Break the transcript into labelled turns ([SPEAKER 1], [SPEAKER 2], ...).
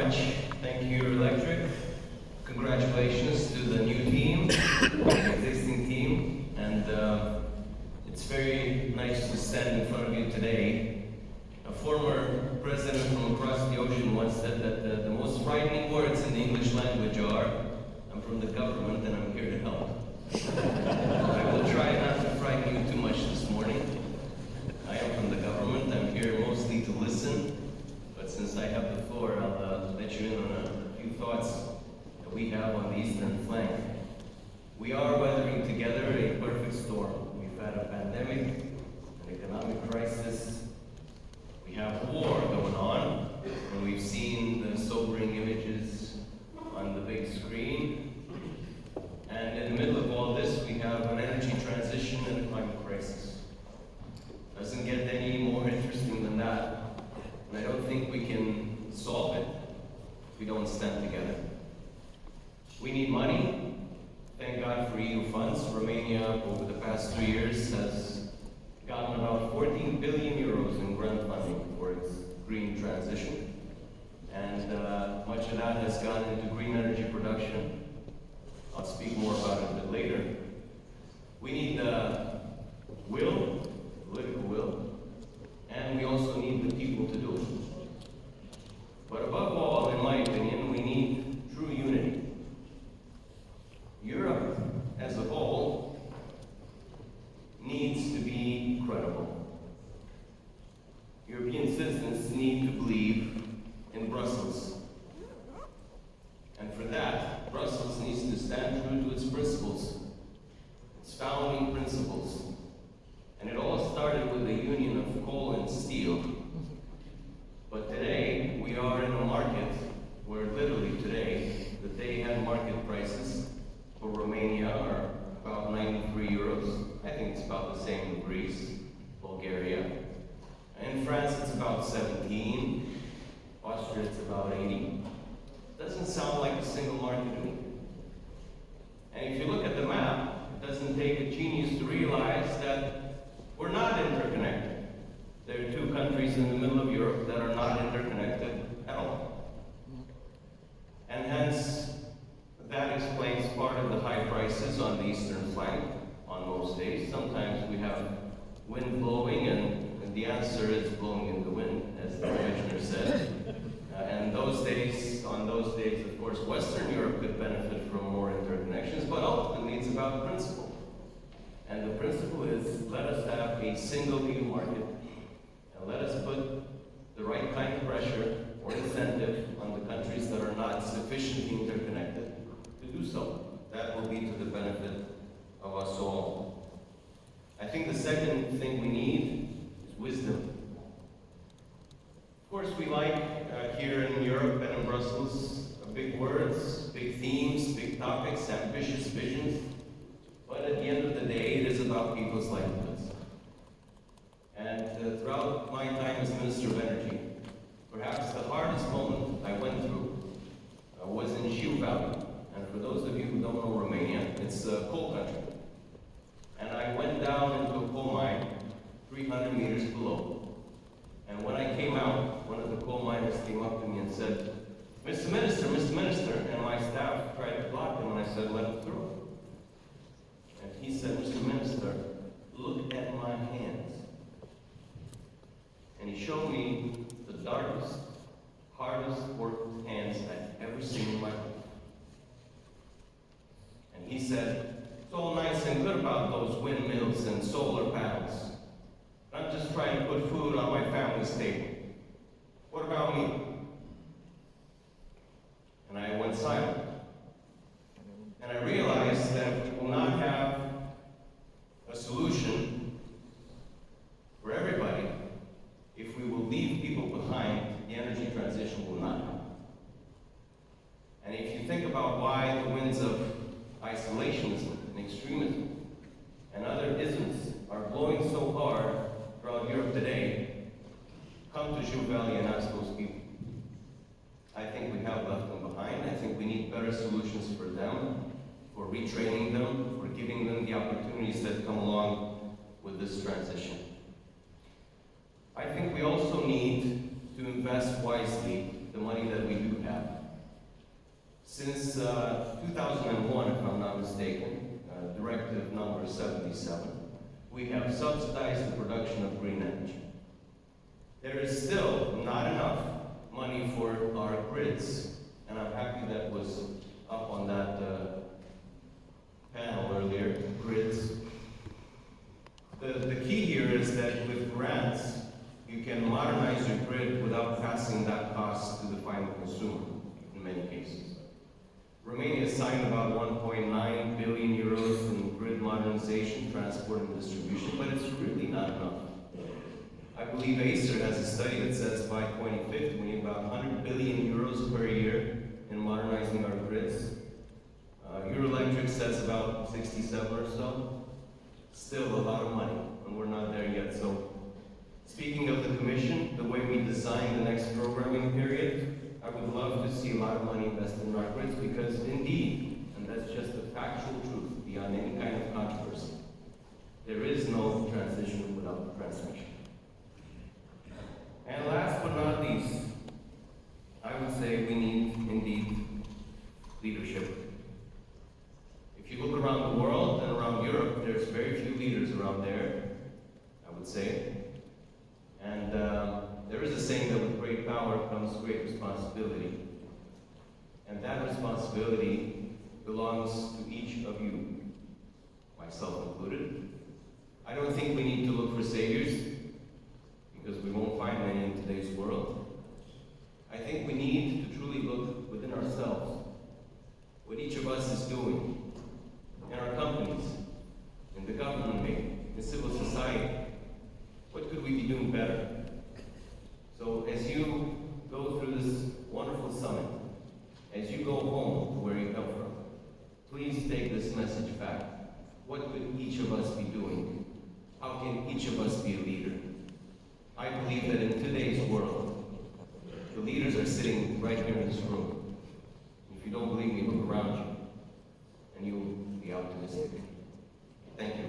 [SPEAKER 1] much. Thank you, Eurelectric. Congratulations to the new team, the existing team, and it's very nice to stand in front of you today. A former president from across the ocean once said that the most frightening words in the English language are, "I'm from the government and I'm here to help." I will try not to frighten you too much this morning. I am from the government. I'm here mostly to listen. But since I have the floor, I'll let you in on a few thoughts that we have on the eastern flank. We are weathering together a perfect storm. We've had a pandemic, an economic crisis, we have war going on, and we've seen the sobering images on the big screen. And in the middle of all this, we have an energy transition and a climate crisis. Doesn't get any more interesting than that. And I don't think we can solve it if we don't stand together. We need money. Thank God for EU funds. Romania, over the past 2 years, has gotten about 14 billion euros in grant funding for its green transition. And much of that has gone into green energy production. I'll speak more about it a bit later. We need will, political will, and we also need the people to do it. But above all, in my opinion, we need true unity. Europe, as a whole, needs to be credible. European citizens need to believe in Brussels. And for that, Brussels needs to stand true to its principles, its founding principles. And it all started with the union of coal and steel. But today, we are in a market where literally today, the day-ahead market prices for Romania are about 93 euros. I think it's about the same in Greece, Bulgaria. In France, it's about 17. Austria, it's about 80. Doesn't sound like a single market to me. And if you look at the map, it doesn't take a genius to realize that we're not interconnected. There are two countries in the middle of Europe that are not interconnected at all. And hence, that explains part of the high prices on the eastern flank on most days. Sometimes we have wind blowing, and the answer is blowing in the wind, as the commissioner said. And on those days, of course, Western Europe could benefit from more interconnections, but ultimately it's about principle. And the principle is, let us have a single EU market, and let us put the right kind of pressure or incentive on the countries that are not sufficiently interconnected to do so. That will be to the benefit of us all. I think the second thing we need is wisdom. Of course, we like here in Europe and in Brussels big words, big themes, big topics, ambitious visions. But at the end of the day, it is about people's livelihoods. And throughout my time as Minister of Energy, perhaps the hardest moment I went through was in Jiu Valley. And for those of you who don't know Romania, it's a coal country. And I went down into a coal mine 300 meters below. And when I came out, one of the coal miners came up to me and said, Mr. Minister, and my staff tried to block him, and I said, let him through. And he said, Mr. Minister, look at my hands. And he showed me the darkest, hardest worked hands I've ever seen in my life. And he said, it's all nice and good about those windmills and solar panels. I'm just trying to put food on my family's table. What about me? And I went silent. And I realized that we will not have a solution for everybody if we will leave people behind. The energy transition will not happen. And if you think about why the winds of isolationism and extremism and other isms are blowing so hard throughout Europe today, come to Jiu Valley and ask those people. I think we have left them behind. I think we need better solutions for them, for retraining them, for giving them the opportunities that come along with this transition. I think we also need to invest wisely the money that we do have. Since 2001, if I'm not mistaken, Directive number 77, we have subsidized the production of green energy. There is still not enough money for our grids, and I'm happy that was up on that panel earlier, grids. The key here is that with grants, you can modernize your grid without passing that cost to the final consumer, in many cases. Romania signed about 1.9 billion euros in grid modernization, transport, and distribution, but it's really not enough. I believe Acer has a study that says by 2050 we need about 100 billion euros per year in modernizing our grids. Eurelectric says about 67 or so. Still a lot of money, and we're not there yet. So, speaking of the Commission, the way we design the next programming period, I would love to see a lot of money invested in our grids because indeed, and that's just the factual truth beyond any kind of controversy, there is no transition without transmission. And last but not least, I would say we need indeed leadership. If you look around the world and around Europe, there's very few leaders around there, I would say. And there is a saying that with great power comes great responsibility. And that responsibility belongs to each of you, myself included. I don't think we need to look for saviors, because we won't find many in today's world. I think we need to truly look within ourselves, what each of us is doing, in our companies, in the government, in civil society. What could we be doing better? So as you go through this wonderful summit, as you go home to where you come from, please take this message back. What could each of us be doing? How can each of us be a leader? I believe that in today's world, the leaders are sitting right here in this room. If you don't believe me, look around you, and you'll be optimistic. Thank you.